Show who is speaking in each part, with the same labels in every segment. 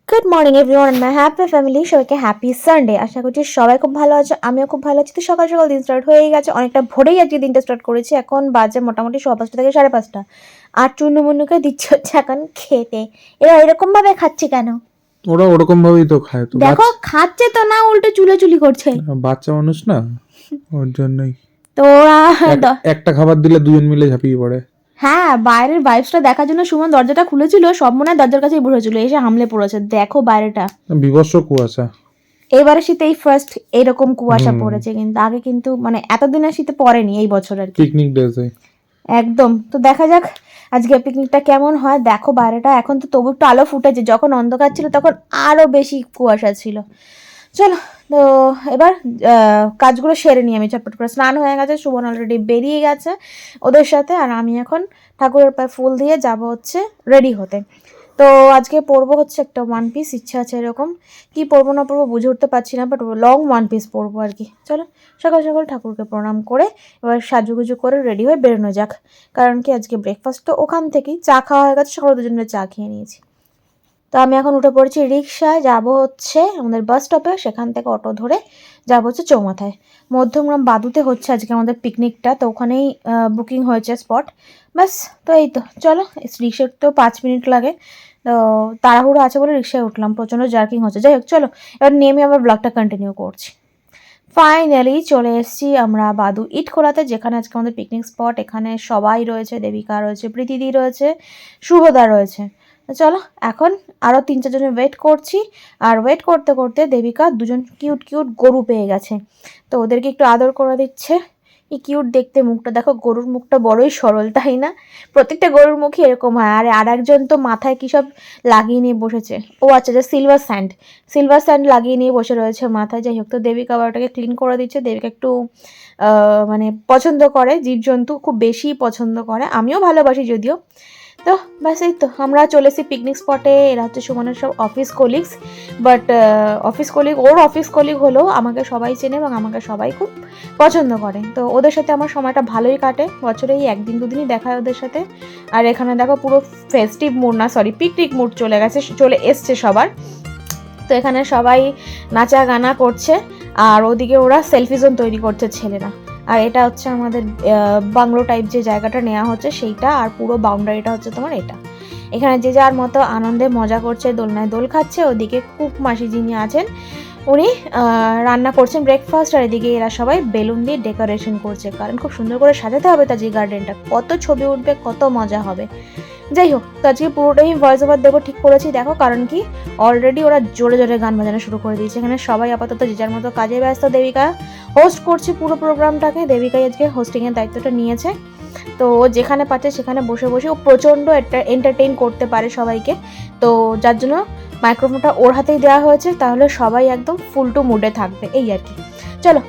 Speaker 1: Good morning everyone, মাই happy family, সবাইকে happy Sunday. আশা করছি সবাই খুব ভালো আছে, আমিও খুব ভালো আছি। তো সকাল সকাল দিন স্টার্ট হয়ে গেছে, অনেকটা ভোরেই আজকে দিনটা স্টার্ট করেছি। এখন বাজে মোটামুটি 5:15 থেকে 5:30, আর চুন্নু দিচ্ছে হচ্ছে এখন খেতে। এরা এরকম ভাবে খাচ্ছে কেন?
Speaker 2: ওরা ওরকম ভাবেই তো খায়। তো
Speaker 1: দেখো খাচ্ছে তো না, উল্টো চুলোচুলি করছে।
Speaker 2: বাচ্চা মানুষ না, ওর জন্যই।
Speaker 1: তো ওরা
Speaker 2: একটা খাবার দিলে দুজন মিলে ঝাঁপিয়ে পড়ে।
Speaker 1: হ্যাঁ, বাইরের ভাইবসটা দেখার জন্য সুমন দরজাটা খুলেছিল, সব মনে হয় দরজার কাছেই বসেছিল, এসে হামলে পড়েছে। দেখো বাইরেটা,
Speaker 2: বিভৎস কুয়াশা।
Speaker 1: এবারে শীতেই ফার্স্ট এরকম কুয়াশা পড়েছে, কিন্তু আগে কিন্তু মানে এতদিনের শীতে পড়েনি এই বছর আর কি।
Speaker 2: পিকনিক ডেজে
Speaker 1: একদম। তো দেখা যাক আজকে পিকনিকটা কেমন হয়। দেখো বাইরেটা এখন তো তবু একটু আলো ফুটেছে, যখন অন্ধকার ছিল তখন আরো বেশি কুয়াশা ছিল। চলো, তো এবার কাজগুলো সেরে নিই আমি চটপট করে। স্নান হয়ে গেছে, সুমন অলরেডি বেরিয়ে গেছে ওদের সাথে, আর আমি এখন ঠাকুরের পায়ে ফুল দিয়ে যাব হচ্ছে রেডি হতে। তো আজকে পরবো হচ্ছে একটা ওয়ান পিস, ইচ্ছা আছে এরকম। কি পরবো না পরবো বুঝে উঠতে পারছি না, বাট লং ওয়ান পিস পরবো আর কি। চলো সকাল সকাল ঠাকুরকে প্রণাম করে এবার সাজুগুজু করে রেডি হয়ে বেরোনো যাক। কারণ কি আজকে ব্রেকফাস্ট তো ওখান থেকেই, চা খাওয়া হয়ে গেছে, সকাল দুজনে চা খেয়ে নিয়েছি। তো আমি এখন উঠে পড়েছি রিক্সায়, যাব হচ্ছে আমাদের বাস স্টপে, সেখান থেকে অটো ধরে যাব হচ্ছে চৌমাথায়। মধ্যমগ্রাম বাদুতে হচ্ছে আজকে আমাদের পিকনিকটা, তো ওখানেই বুকিং হয়েছে স্পট। ব্যাস, তো এই তো চলো। রিক্সায় তো 5 মিনিট লাগে, তো তাড়াহুড়ো আছে বলে রিক্সায় উঠলাম, প্রচণ্ড জার্কিং হচ্ছে। যাই হোক চলো, এবার নেমে আবার ব্লগটা কন্টিনিউ করছি। ফাইনালি চলে এসেছি আমরা বাদু ইটখোলাতে, যেখানে আজকে আমাদের পিকনিক স্পট। এখানে সবাই রয়েছে, দেবিকা রয়েছে, প্রীতিদি রয়েছে, শুভদা রয়েছে। চলো এখন আরও 3-4 জনের ওয়েট করছি, আর ওয়েট করতে করতে দেবিকা দুজন কিউট কিউট গরু পেয়ে গেছে, তো ওদেরকে একটু আদর করে দিচ্ছে। এই কিউট দেখতে মুখটা দেখো, গরুর মুখটা বড়ই সরল, তাই না? প্রত্যেকটা গরুর মুখই এরকম হয়। আর একজন তো মাথায় কী সব লাগিয়ে নিয়ে বসেছে, ও আচ্ছা, যে সিলভার স্যান্ড লাগিয়ে নিয়ে বসে রয়েছে মাথায়। যাই হোক, তো দেবিকা আবার ওটাকে ক্লিন করে দিচ্ছে। দেবিকা একটু মানে পছন্দ করে জীবজন্তু, খুব বেশি পছন্দ করে, আমিও ভালোবাসি যদিও। তো ব্যাস এই তো আমরা চলে এসেছি পিকনিক স্পটে। এরা হচ্ছে সুমনের সব office colleagues, but or office colleague হলেও আমাকে সবাই চেনে এবং আমাকে সবাই খুব পছন্দ করে। তো ওদের সাথে আমার সময়টা ভালোই কাটে, বছরে এই 1-2 দিনই দেখা হয় ওদের সাথে। আর এখানে দেখো পুরো ফেস্টিভ মুড, না সরি পিকনিক মুড চলে এসছে সবার। তো এখানে সবাই নাচা গানা করছে, আর ওদিকে ওরা সেলফি জোন তৈরি করছে ছেলেরা। আর এটা হচ্ছে আমাদের বাংলো টাইপ যে জায়গাটা নেওয়া হচ্ছে সেইটা, আর পুরো বাউন্ডারিটা হচ্ছে তোমার এটা। এখানে যে যার মতো আনন্দে মজা করছে, দোলনায় দোল খাচ্ছে। ওদিকে কুক মাসি যিনি আছেন উনি রান্না করছেন ব্রেকফাস্ট, আর এদিকে এরা সবাই বেলুন দিয়ে ডেকোরেশন করছে, কারণ খুব সুন্দর করে সাজাতে হবে তাজি গার্ডেনটা, কত ছবি উঠবে, কত মজা হবে। যাই হোক, তো আজকে পুরোটাই ভয়েস ওভার দেবো ঠিক করেছি, দেখো কারণ কি অলরেডি ওরা জোরে জোরে গান বাজানো শুরু করে দিয়েছে। এখানে সবাই আপাতত যে যার মতো কাজে ব্যস্ত। দেবিকা হোস্ট করছে পুরো প্রোগ্রামটাকে, দেবিকাই আজকে হোস্টিংয়ের দায়িত্বটা নিয়েছে। তো ও যেখানে পাচ্ছে সেখানে বসে বসে ও প্রচণ্ড এন্টারটেইন করতে পারে সবাইকে, তো যার জন্য মাইক্রোফোনটা ওর হাতেই দেওয়া হয়েছে, তাহলে সবাই একদম ফুল টু মুডে থাকবে, এই আর কি। চলো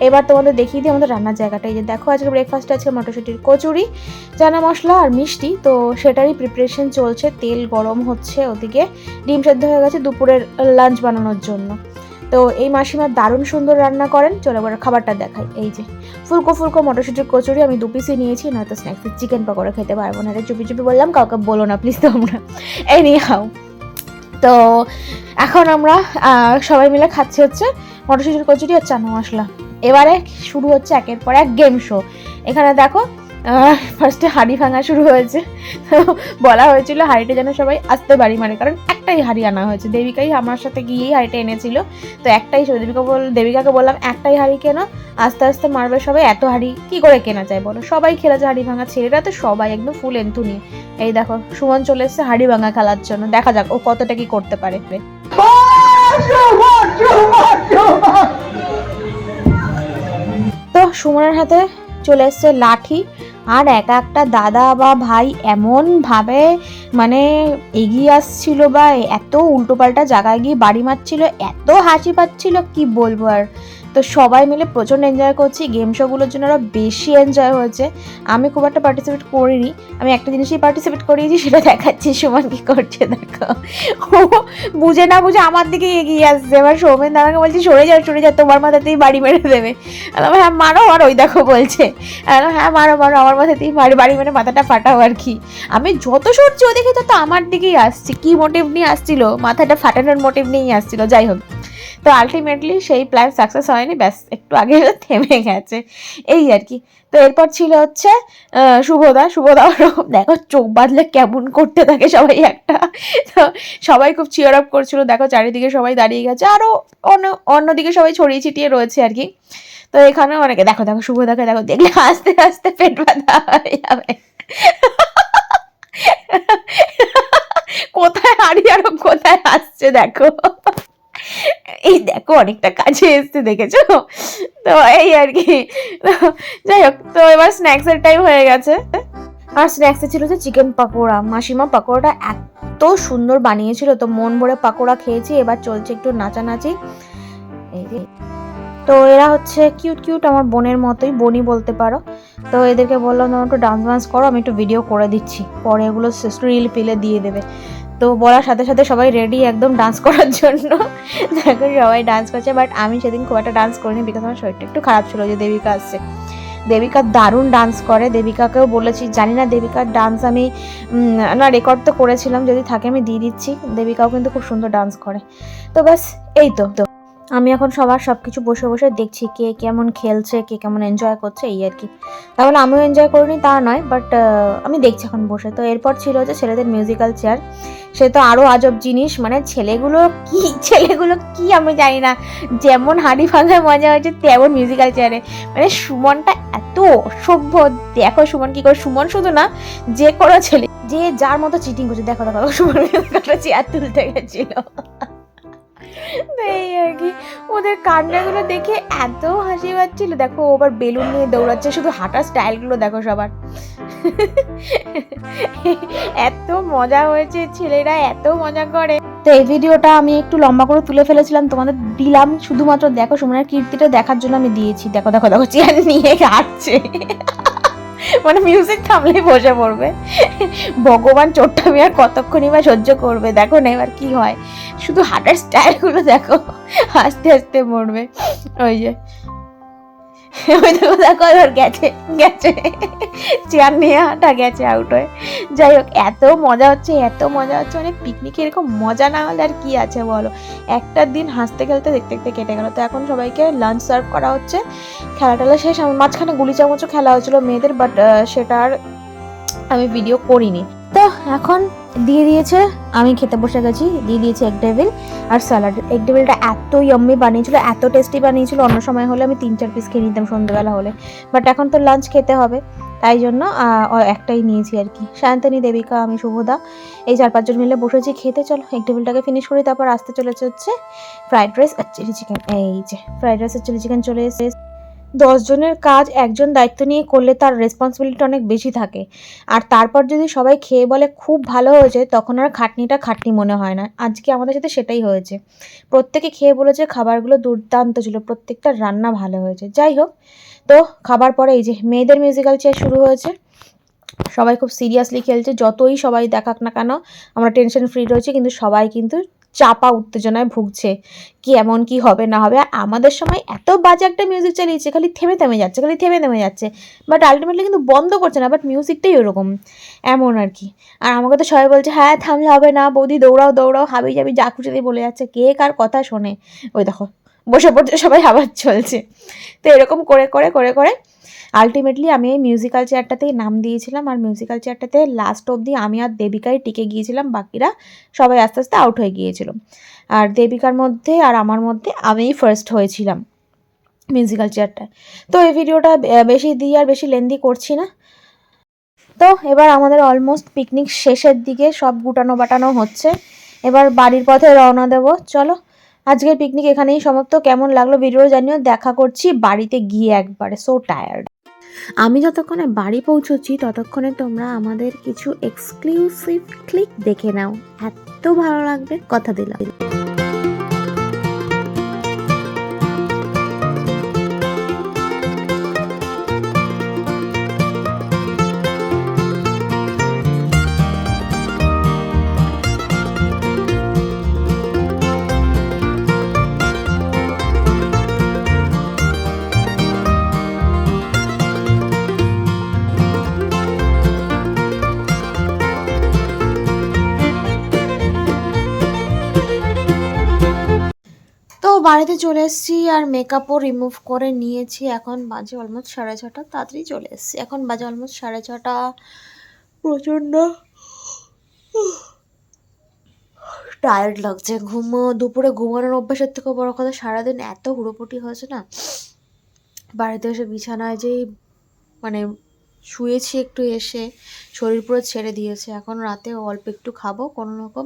Speaker 1: এবার তোমাদের দেখিয়ে দিই আমাদের রান্নার জায়গাটা। এই যে দেখো, আজকে ব্রেকফাস্টে আছে মটরশুঁটির কচুরি, চানা মশলা আর মিষ্টি, তো সেটারই প্রিপারেশন চলছে। তেল গরম হচ্ছে, ওদিকে ডিম সেদ্ধ হয়ে গেছে দুপুরের লাঞ্চ বানানোর জন্য। তো এই মাসিমা দারুণ সুন্দর রান্না করেন। চলো এবার খাবারটা দেখাই। এই যে ফুলকো ফুলকো মটরশুঁটির কচুরি আমি 2 পিসই নিয়েছি, নয়তো স্ন্যাক্সের চিকেন পকোড়া খেতে পারবো না। এটা চুপি চুপি বললাম, কাউকে বলো না প্লিজ তোমরা। এনি হাউ, তো এখন আমরা সবাই মিলে খাচ্ছি হচ্ছে মটরশুঁটির কচুরি আর চানা মশলা। এবারে শুরু হচ্ছে একের পর এক গেম শো। এখানে দেখো ফার্স্টে হাঁড়ি ভাঙা শুরু হয়েছে। তো বলা হয়েছিল হাঁড়িটা যেন সবাই আসতে বাড়ি মারে, কারণ একটাই হাঁড়ি আনা হয়েছে, দেবিকাই আমার সাথে গিয়েই হাঁড়িটা এনেছিল। তো একটাই, দেবিকাকে বললাম একটাই হাঁড়ি কেনো, আস্তে আস্তে মারবে সবাই, এত হাঁড়ি কি করে কেনা যায় বলো। সবাই খেলেছে হাঁড়ি ভাঙা, ছেলেরা তো সবাই একদম ফুল এন্থু নিয়ে। এই দেখো সুমন চলে এসেছে হাঁড়ি ভাঙা খেলার জন্য, দেখা যাক ও কতটা কি করতে পারে। তো সুমনের হাতে চলে এসছে লাঠি, আর একটা দাদা বা ভাই এমন ভাবে মানে এগিয়ে আসছিল, বা এত উল্টোপাল্টা জায়গায় গিয়ে বাড়ি মারছিল, এত হাসি পাচ্ছিল কি বলবো। আর তো সবাই মিলে প্রচণ্ড এনজয় করছি। গেম শোগুলোর জন্য আরও বেশি এনজয় হয়েছে। আমি খুব একটা পার্টিসিপেট করিনি, আমি একটা জিনিসই পার্টিসিপেট করিয়েছি, সেটা দেখাচ্ছি। সুমন কী করছে দেখো, ও বুঝে না বুঝে আমার দিকে এগিয়ে আসছে। এবার সৌমেন দাদাকে বলছি সরে যা, তোমার মাথাতেই বাড়ি মেরে দেবে। হ্যাঁ মারো, আর ওই দেখো বলছে হ্যাঁ মারো আমার মাথাতেই বাড়ি মেরে মাথাটা ফাটাও আর কি। আমি যত সরছি ওদিকে তত আমার দিকেই আসছি। কি মোটিভ নিয়ে আসছিল, মাথাটা ফাটানোর মোটিভ নিয়েই আসছিল। যাই হোক, তো আলটিমেটলি সেই প্ল্যান সাকসেস হয়নি, ব্যাস একটু আগে থেমে গেছে এই আর কি। তো এরপর ছিল হচ্ছে শুভদা দেখো চোখ বাঁধলে কেমন করতে থাকে সবাই একটা। তো সবাই খুব চিয়ার আপ করছিল, দেখো চারিদিকে সবাই দাঁড়িয়ে গেছে, আরও অন্যদিকে সবাই ছড়িয়ে ছিটিয়ে রয়েছে আর কি। তো এখানে অনেকে দেখো শুভদাকে দেখো, দেখলে আস্তে আস্তে পেট ব্যথা হয়ে যাবে। কোথায় হারিয়ে আর কোথায় আসছে দেখো, এই দেখো অনেকটা কাছে এসছে দেখেছো। তো এই আর কি, যাই হোক, তো এবার স্ন্যাক্সের টাইম হয়ে গেছে। আর স্ন্যাক্সে ছিল যে চিকেন পাকোড়া। মাসিমা পাকোড়াটা এত সুন্দর বানিয়েছিল, তো মন ভরে পাকোড়া খেয়েছি। এবার চলছে একটু নাচানাচি। এই যে, তো এরা হচ্ছে কিউট আমার বোনের মতোই, বোনই বলতে পারো। তো এদেরকে বললাম তোমরা একটু ডান্স করো, আমি একটু ভিডিও করে দিচ্ছি, পরে এগুলো রিল পিলে দিয়ে দেবে। তো বলার সাথে সাথে সবাই রেডি একদম ডান্স করার জন্য। দেখো সবাই ডান্স করছে, বাট আমি সেদিন খুব একটা ডান্স করিনি, বিকজ আমার শরীরটা একটু খারাপ ছিল। যে দেবিকা আসছে, দেবিকা দারুণ ডান্স করে। দেবিকাকেও বলেছি, জানি না দেবিকার ডান্স আমি না রেকর্ড তো করেছিলাম, যদি থাকে আমি দিয়ে দিচ্ছি। দেবিকাও কিন্তু খুব সুন্দর ডান্স করে। তো ব্যাস এই তো, আমি এখন সবার সব কিছু বসে বসে দেখছি, কে কেমন খেলছে, কে কেমন এনজয় করছে, এই আর কি। তাহলে আমিও এনজয় করিনি তা নয়, বাট আমি দেখছি এখন বসে। তো এরপর ছিল হচ্ছে ছেলেদের মিউজিক্যাল চেয়ার। সে তো আরও আজব জিনিস, মানে ছেলেগুলো কি আমি জানি না, যেমন হাঁড়ি ভাঙায় মজা হয়েছে তেমন মিউজিক্যাল চেয়ারে। মানে সুমনটা এত অসভ্য, দেখো সুমন কি করে। সুমন শুধু না, যে কোনো ছেলে যে যার মতো চিটিং করছে। দেখো সুমন চেয়ার তুলতে গেছিল। এই আর কি, ওদের কান্নাগুলো দেখে এত হাসি পাচ্ছিল। দেখো আবার বেলুন নিয়ে দৌড়াচ্ছে, শুধু হাঁটার স্টাইলগুলো দেখো সবার। এত মজা হয়েছে, ছেলেরা এত মজা করে। তো এই ভিডিওটা আমি একটু লম্বা করে তুলে ফেলেছিলাম, তোমাদের দিলাম শুধুমাত্র দেখো সুমনের কীর্তিটা দেখার জন্য আমি দিয়েছি। দেখো চেয়ার নিয়ে হাঁটছে, মানে মিউজিক থামলেই বসে পড়বে। ভগবান চোটটা আমি আর কতক্ষণই বা সহ্য করবে, দেখো না এবার কি হয়। শুধু হাঁটার স্টাইলগুলো দেখো, আস্তে আস্তে মরবে। ওই যে দেখো এবার গেছে চেয়ার নিয়ে হাঁটা গেছে আউট হয়ে। যাই হোক, এত মজা হচ্ছে মানে পিকনিকে এরকম মজা না হলে আর কি আছে বলো। একটা দিন হাসতে খেলতে দেখতে দেখতে কেটে গেল। তো এখন সবাইকে লাঞ্চ সার্ভ করা হচ্ছে। খেলা শেষ। আমার মাঝখানে গুলি চামচও খেলা হয়েছিল মেয়েদের, বাট সেটা আর আমি ভিডিও করিনি। তো এখন দিয়ে দিয়েছে, আমি খেতে বসে গেছি। দিয়ে দিয়েছে এগ ডেভিল আর স্যালাড। এগ ডেভিলটা এত ইয়াম্মি বানিয়েছিল, এত টেস্টি বানিয়েছিল, অন্য সময় হলে আমি 3-4 পিস খেয়ে নিতাম সন্ধ্যেবেলা হলে, বাট এখন তো লাঞ্চ খেতে হবে, তাই জন্য একটাই নিয়েছি আর কি। সায়ন্তনী, দেবিকা, আমি, শুভদা, এই 4-5 জন মিলে বসেছি খেতে। চলো এগ ডেভিলটাকে ফিনিশ করি, তারপর আসতে চলেছে হচ্ছে ফ্রাইড রাইস আর চিলি চিকেন। এই যে ফ্রাইড রাইস আর চিলি চিকেন চলে এসেছে। 10 জনের কাজ একজন দায়িত্ব নিয়ে করলে তার রেসপন্সিবিলিটি অনেক বেশি থাকে। আর তারপর যদি সবাই খেয়ে বলে খুব ভালো হয়েছে, তখন আর খাটনিটা খাটনি মনে হয় না। আজকে আমাদের সাথে সেটাই হয়েছে। প্রত্যেকে খেয়ে বলেছে খাবারগুলো দুর্দান্ত ছিল, প্রত্যেকটা রান্না ভালো হয়েছে। যাই হোক, তো খাবার পরে এই যে মেয়েদের মিউজিক্যাল চেয়ার শুরু হয়েছে। সবাই খুব সিরিয়াসলি খেলছে, যতই সবাই দেখাক না কেন আমরা টেনশন ফ্রি রয়েছি, কিন্তু সবাই কিন্তু চাপা উত্তেজনায় ভুগছে, কি এমন কি হবে না হবে। আর আমাদের সময় এত বাজে একটা মিউজিক চালিয়েছে, খালি থেমে যাচ্ছে, বাট আলটিমেটলি কিন্তু বন্ধ করছে না, বাট মিউজিকটাই ওরকম এমন আর কি। আর আমাকে তো সবাই বলছে হ্যাঁ থামলে হবে না বৌদি, দৌড়াও হাবি যাবি যা খুশি দিয়ে বলে যাচ্ছে, কে কার কথা শোনে। ওই দেখো বসে পড়ছে সবাই, আবার চলছে। তো এরকম করে আলটিমেটলি আমি এই মিউজিক্যাল চেয়ারটাতেই নাম দিয়েছিলাম। আর মিউজিক্যাল চেয়ারটাতে লাস্ট অবধি আমি আর দেবিকাই টিকে গিয়েছিলাম, বাকিরা সবাই আস্তে আস্তে আউট হয়ে গিয়েছিল। আর দেবিকার মধ্যে আর আমার মধ্যে আমিই ফার্স্ট হয়েছিলাম মিউজিক্যাল চেয়ারটায়। তো এই ভিডিওটা বেশি দিই আর বেশি লেন্দি করছি না। তো এবার আমাদের অলমোস্ট পিকনিক শেষের দিকে, সব গুটানো বাটানো হচ্ছে, এবার বাড়ির পথে রওনা দেব। চলো আজকের পিকনিক এখানেই সমাপ্ত। কেমন লাগলো ভিডিও জানিও। দেখা করছি বাড়িতে গিয়ে একবারে, সো টায়ার্ড। আমি যতক্ষণে বাড়ি পৌঁছচ্ছি ততক্ষণে তোমরা আমাদের কিছু এক্সক্লুসিভ ক্লিক দেখে নাও, এত ভালো লাগবে, কথা দিলাম। বাড়িতে চলে এসেছি আর মেকআপও রিমুভ করে নিয়েছি। এখন বাজে অলমোস্ট 6:30, তাড়াতাড়ি চলে এসেছি। এখন বাজে অলমোস্ট 6:30। প্রচণ্ড টায়ার্ড লাগছে। দুপুরে ঘুমানোর অভ্যাসের থেকে বড় কথা সারাদিন এত হুড়োপুটি হয়েছে না, বাড়িতে এসে বিছানায় যেই মানে শুয়েছি, একটু এসে শরীর পুরো ছেড়ে দিয়েছে। এখন রাতে অল্প একটু খাবো কোনো রকম,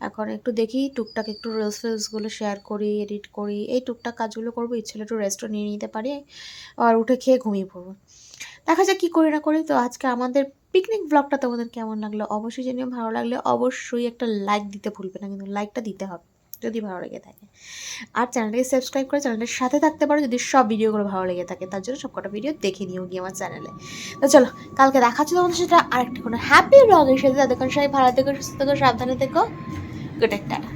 Speaker 1: এখন একটু দেখি টুকটাক একটু রিলসগুলো শেয়ার করি, এডিট করি, এই টুকটাক কাজগুলো করবো। ইচ্ছে হলে একটু রেস্টও নিয়ে নিতে পারি, আর উঠে খেয়ে ঘুমিয়ে পড়বো। দেখা যাক কী করি না করি। তো আজকে আমাদের পিকনিক ব্লগটা তোমাদের কেমন লাগলো অবশ্যই জানিও। ভালো লাগলে অবশ্যই একটা লাইক দিতে ভুলবে না, কিন্তু লাইকটা দিতে হবে যদি ভালো লেগে থাকে। আর চ্যানেলটাকে সাবস্ক্রাইব করে চ্যানেলটার সাথে থাকতে পারো যদি সব ভিডিওগুলো ভালো লেগে থাকে। তার জন্য সবকটা ভিডিও দেখে নিও গিয়ে আমার চ্যানেলে। তো চলো, কালকে দেখাচ্ছি তোমাদের সাথে আরেকটা কোনো হ্যাপি ব্লগের সাথে। তাদের সবাই ভালো থেকো, সুস্থ থেকো, সাবধানে থেকো। Good night, tata.